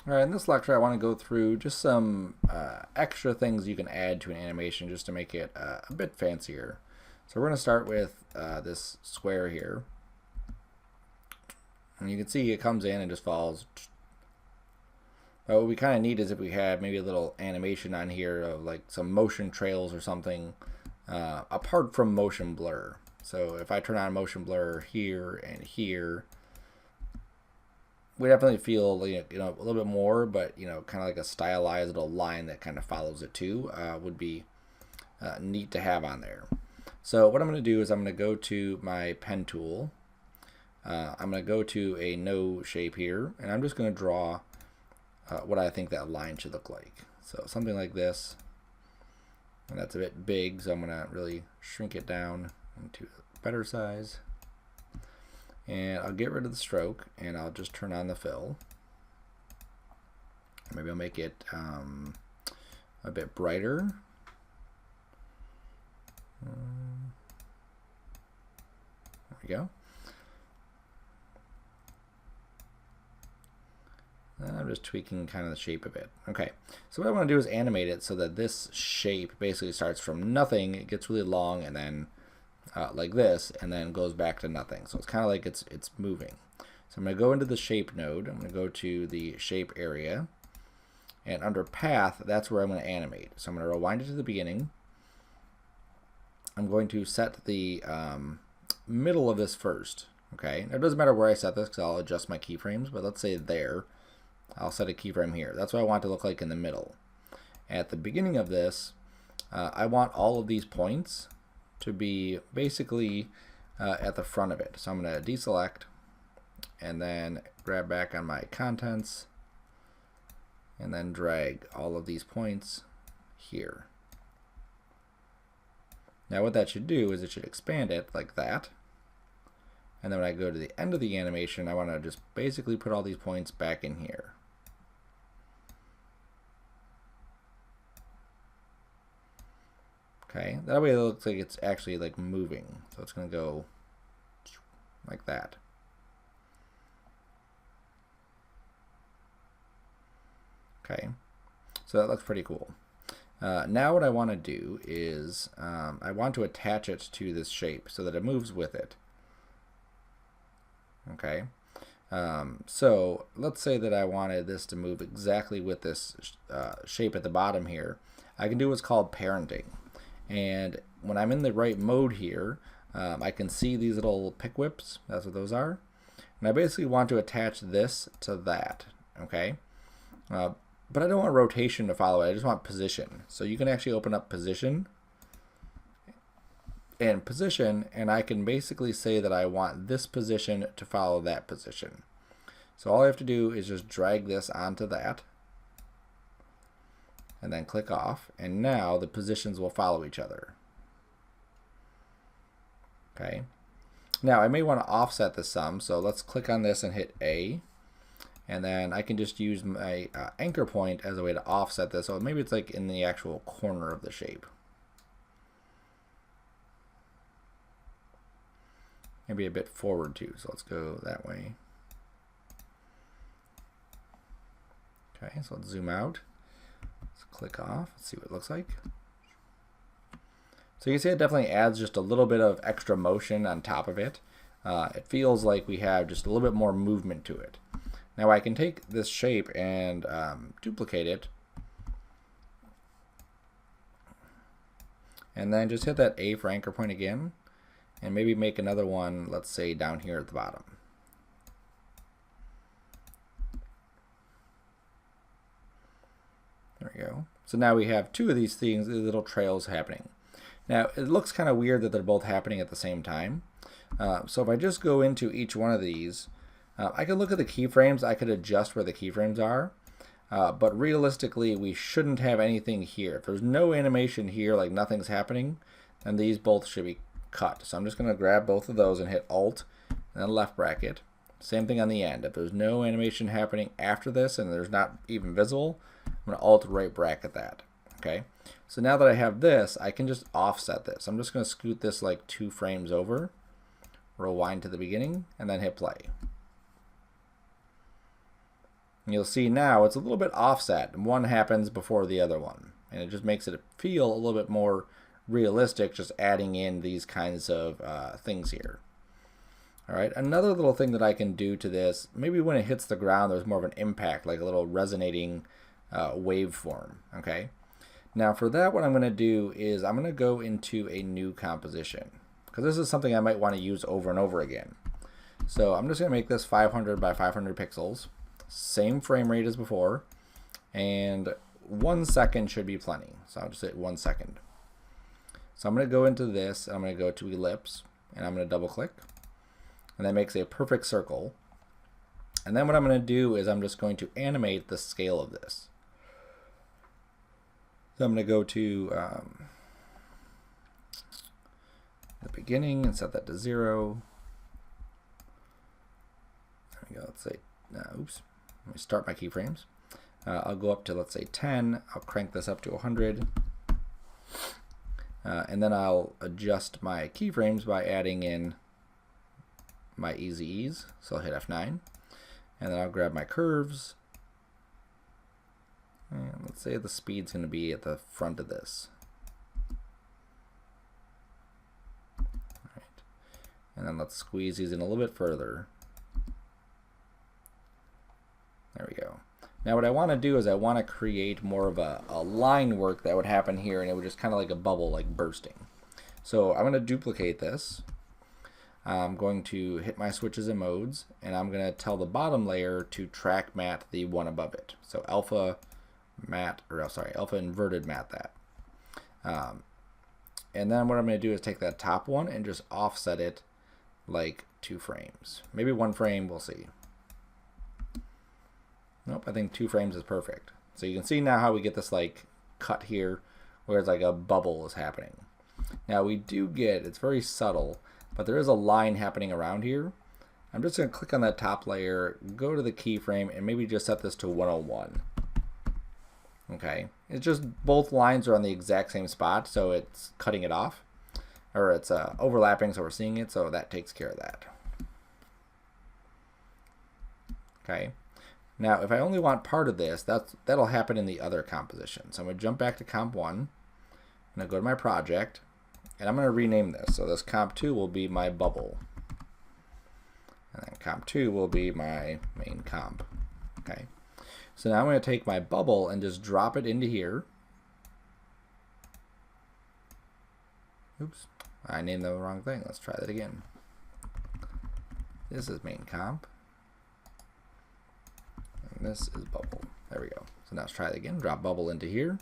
All right, in this lecture, I want to go through just some extra things you can add to an animation just to make it a bit fancier. So we're going to start with this square here. And you can see it comes in and just falls. But what we kind of need is if we had maybe a little animation on here of like some motion trails or something apart from motion blur. So if I turn on motion blur here and here, we definitely feel a little bit more, but kind of like a stylized little line that kind of follows it too would be neat to have on there. So what I'm going to do is I'm going to go to my pen tool. I'm going to go to a no shape here, and I'm just going to draw what I think that line should look like. So something like this, and that's a bit big, so I'm going to really shrink it down into a better size. And I'll get rid of the stroke, and I'll just turn on the fill. Maybe I'll make it a bit brighter. There we go. I'm just tweaking kind of the shape a bit. Okay, so what I want to do is animate it so that this shape basically starts from nothing, it gets really long, and then like this, and then goes back to nothing. So it's kind of like it's moving. So I'm going to go into the shape node. I'm going to go to the shape area, and under path, that's where I'm going to animate. So I'm going to rewind it to the beginning. I'm going to set the middle of this first. Okay, now it doesn't matter where I set this because I'll adjust my keyframes, but let's say there. I'll set a keyframe here. That's what I want it to look like in the middle. At the beginning of this, I want all of these points to be basically at the front of it. So I'm going to deselect and then grab back on my contents and then drag all of these points here. Now what that should do is it should expand it like that. And then when I go to the end of the animation, I want to just basically put all these points back in here. Okay, that way it looks like it's actually like moving. So it's going to go like that. Okay, so that looks pretty cool. Now what I want to do is I want to attach it to this shape so that it moves with it. Okay, so let's say that I wanted this to move exactly with this shape at the bottom here. I can do what's called parenting. And when I'm in the right mode here, I can see these little pick whips. That's what those are. And I basically want to attach this to that. Okay, but I don't want rotation to follow it. I just want position. So you can actually open up position, and I can basically say that I want this position to follow that position. So all I have to do is just drag this onto that and then click off, and now the positions will follow each other. Okay, now I may want to offset this some, so let's click on this and hit A, and then I can just use my anchor point as a way to offset this. So maybe it's like in the actual corner of the shape. Maybe a bit forward too, so let's go that way. Okay, so let's zoom out. Let's click off, let's see what it looks like. So you can see it definitely adds just a little bit of extra motion on top of it. It feels like we have just a little bit more movement to it. Now I can take this shape and duplicate it, and then just hit that A for anchor point again, and maybe make another one, let's say down here at the bottom. There we go. So now we have two of these things, these little trails happening. Now it looks kind of weird that they're both happening at the same time. So if I just go into each one of these, I could look at the keyframes, I could adjust where the keyframes are, but realistically we shouldn't have anything here. If there's no animation here, like nothing's happening, then these both should be cut. So I'm just going to grab both of those and hit Alt and then left bracket. Same thing on the end. If there's no animation happening after this and there's not even visible, I'm going to Alt right bracket that. Okay, so now that I have this, I can just offset this. I'm just going to scoot this like 2 frames over, rewind to the beginning, and then hit play. And you'll see now it's a little bit offset. One happens before the other one. And it just makes it feel a little bit more realistic, just adding in these kinds of things here. All right, another little thing that I can do to this, maybe when it hits the ground, there's more of an impact, like a little resonating waveform, okay? Now for that, what I'm gonna do is I'm gonna go into a new composition, because this is something I might wanna use over and over again. So I'm just gonna make this 500 by 500 pixels, same frame rate as before, and 1 second should be plenty. So I'll just hit 1 second. So I'm gonna go into this, and I'm gonna go to ellipse, and I'm gonna double click. And that makes a perfect circle. And then what I'm going to do is I'm just going to animate the scale of this. So I'm going to go to the beginning and set that to 0. There we go. Let's say, oops. Let me start my keyframes. I'll go up to, let's say, 10. I'll crank this up to 100. And then I'll adjust my keyframes by adding in my easy ease. So I'll hit F9, and then I'll grab my curves, and let's say the speed's going to be at the front of this. All right. And then let's squeeze these in a little bit further. There we go. Now what I want to do is I want to create more of a line work that would happen here, and it would just kind of like a bubble, like bursting. So I'm going to duplicate this. I'm going to hit my switches and modes, and I'm going to tell the bottom layer to track matte the one above it. So alpha inverted matte that. And then what I'm going to do is take that top one and just offset it like 2 frames. Maybe 1 frame, we'll see. Nope, I think 2 frames is perfect. So you can see now how we get this like cut here where it's like a bubble is happening. Now we do get, it's very subtle, but there is a line happening around here. I'm just going to click on that top layer, go to the keyframe, and maybe just set this to 101. Okay, it's just both lines are on the exact same spot, so it's cutting it off, or it's overlapping, so we're seeing it, so that takes care of that. Okay, now if I only want part of this, that'll happen in the other composition. So I'm going to jump back to comp 1, I'm going to go to my project, and I'm going to rename this. So this comp 2 will be my bubble. And then comp 2 will be my main comp. Okay. So now I'm going to take my bubble and just drop it into here. Oops. I named the wrong thing. Let's try that again. This is main comp. And this is bubble. There we go. So now let's try it again. Drop bubble into here.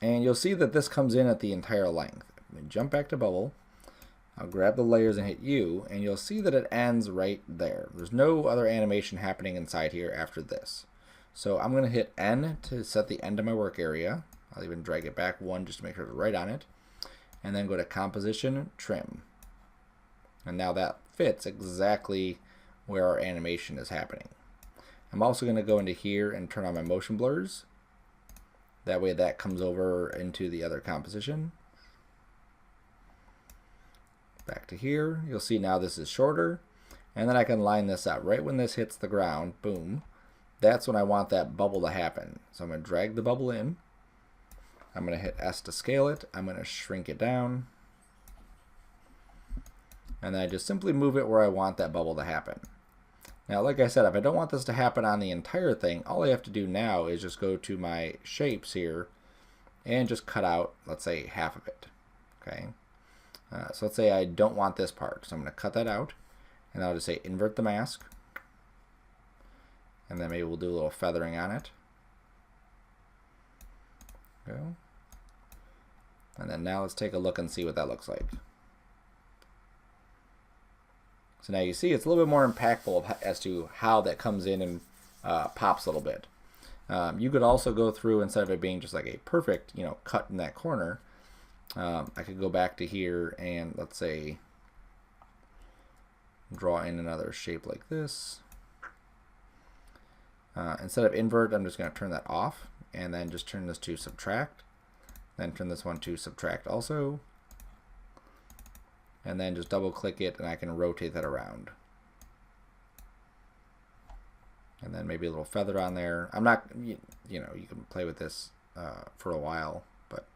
And you'll see that this comes in at the entire length. Jump back to bubble. I'll grab the layers and hit U, and you'll see that it ends right there. There's no other animation happening inside here after this. So I'm going to hit N to set the end of my work area. I'll even drag it back 1 just to make sure it's right on it. And then go to Composition, Trim. And now that fits exactly where our animation is happening. I'm also going to go into here and turn on my motion blurs. That way that comes over into the other composition. Back to here, you'll see now this is shorter, and then I can line this up. Right when this hits the ground, boom, that's when I want that bubble to happen. So I'm going to drag the bubble in. I'm going to hit S to scale it. I'm going to shrink it down. And then I just simply move it where I want that bubble to happen. Now, like I said, if I don't want this to happen on the entire thing, all I have to do now is just go to my shapes here and just cut out, let's say, half of it. Okay. So let's say I don't want this part. So I'm going to cut that out, and I'll just say invert the mask. And then maybe we'll do a little feathering on it. Go. And then now let's take a look and see what that looks like. So now you see it's a little bit more impactful as to how that comes in and pops a little bit. You could also go through, instead of it being just like a perfect, cut in that corner, I could go back to here and let's say draw in another shape like this. Instead of invert, I'm just going to turn that off, and then just turn this to subtract, then turn this one to subtract also, and then just double click it and I can rotate that around. And then maybe a little feather on there. I'm not, you know, you can play with this for a while, but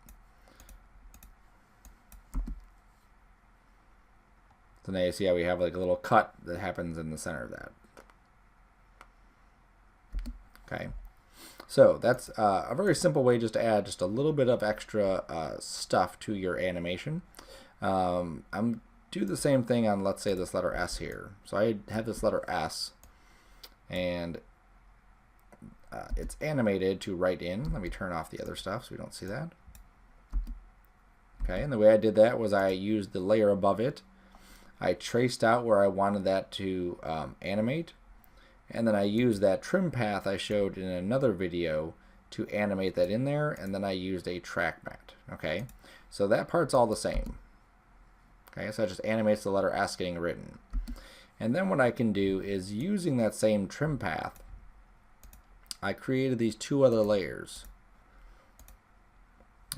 so now you see how we have like a little cut that happens in the center of that. Okay, so that's a very simple way just to add just a little bit of extra stuff to your animation. I'm do the same thing on, let's say, this letter S here. So I have this letter S, and it's animated to write in. Let me turn off the other stuff so we don't see that. Okay, and the way I did that was I used the layer above it. I traced out where I wanted that to animate, and then I used that trim path I showed in another video to animate that in there, and then I used a track mat. Okay, so that part's all the same. Okay, so it just animates the letter S getting written. And then what I can do is, using that same trim path, I created these two other layers.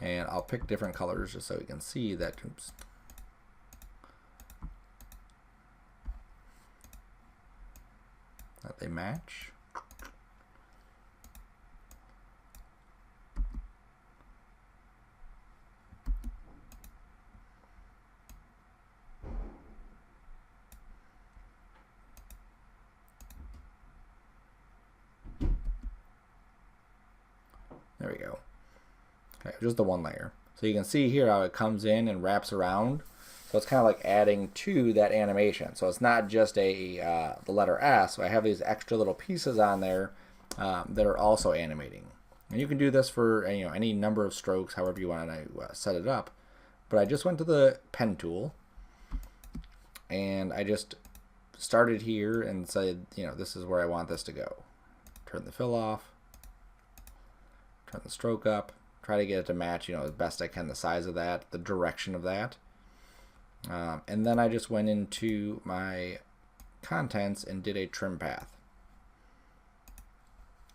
And I'll pick different colors just so you can see that, oops, that they match. There we go. Okay, just the one layer. So you can see here how it comes in and wraps around. So it's kind of like adding to that animation. So it's not just the letter S. So I have these extra little pieces on there that are also animating. And you can do this for any number of strokes, however you want to set it up. But I just went to the pen tool, and I just started here and said, this is where I want this to go. Turn the fill off. Turn the stroke up, try to get it to match, as best I can, the size of that, the direction of that. And then I just went into my contents and did a trim path.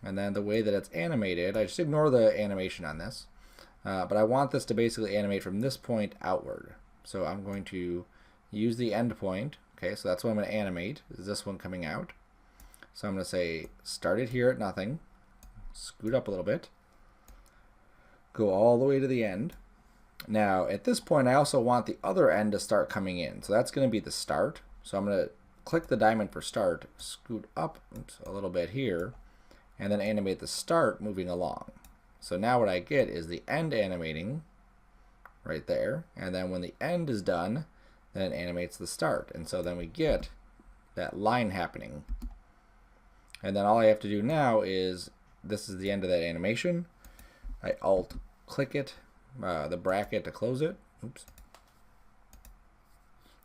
And then the way that it's animated, I just ignore the animation on this, but I want this to basically animate from this point outward. So I'm going to use the end point. Okay, so that's what I'm going to animate, is this one coming out. So I'm going to say start it here at nothing, scoot up a little bit, go all the way to the end. Now at this point I also want the other end to start coming in, so that's going to be the start. So I'm going to click the diamond for start, scoot up a little bit here, and then animate the start moving along. So now what I get is the end animating right there, and then when the end is done, then it animates the start, and so then we get that line happening. And then all I have to do now is, this is the end of that animation, I alt click it, the bracket to close it. Oops.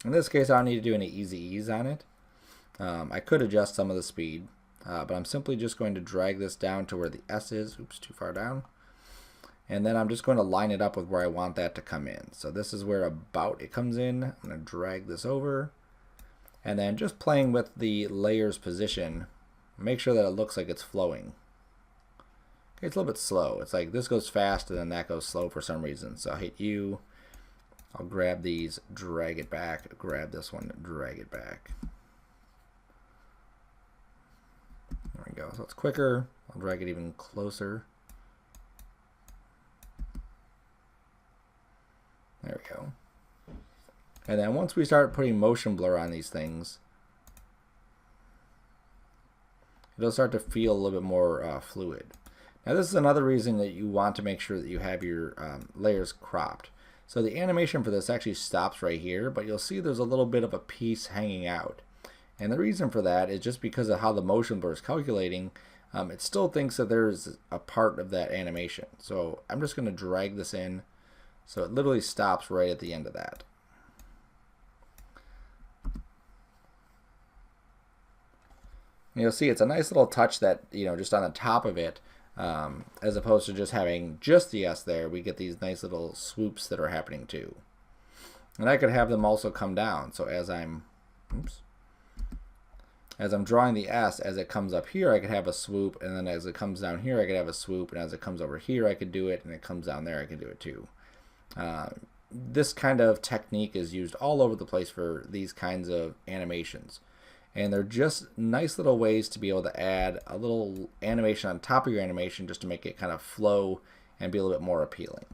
In this case I don't need to do any easy ease on it. I could adjust some of the speed, but I'm simply just going to drag this down to where the S is. Oops, too far down. And then I'm just going to line it up with where I want that to come in. So this is where about it comes in. I'm going to drag this over, and then just playing with the layers position, make sure that it looks like it's flowing. It's a little bit slow. It's like this goes fast and then that goes slow for some reason. So I'll hit U, I'll grab these, drag it back, grab this one, drag it back. There we go. So it's quicker. I'll drag it even closer. There we go. And then once we start putting motion blur on these things, it'll start to feel a little bit more fluid. Now this is another reason that you want to make sure that you have your layers cropped. So the animation for this actually stops right here, but you'll see there's a little bit of a piece hanging out. And the reason for that is just because of how the motion blur is calculating, it still thinks that there's a part of that animation. So I'm just going to drag this in so it literally stops right at the end of that. And you'll see it's a nice little touch that, just on the top of it, as opposed to just having just the S there, we get these nice little swoops that are happening too. And I could have them also come down. So as I'm drawing the S, as it comes up here, I could have a swoop, and then as it comes down here, I could have a swoop, and as it comes over here, I could do it, and it comes down there, I could do it too. This kind of technique is used all over the place for these kinds of animations. And they're just nice little ways to be able to add a little animation on top of your animation just to make it kind of flow and be a little bit more appealing.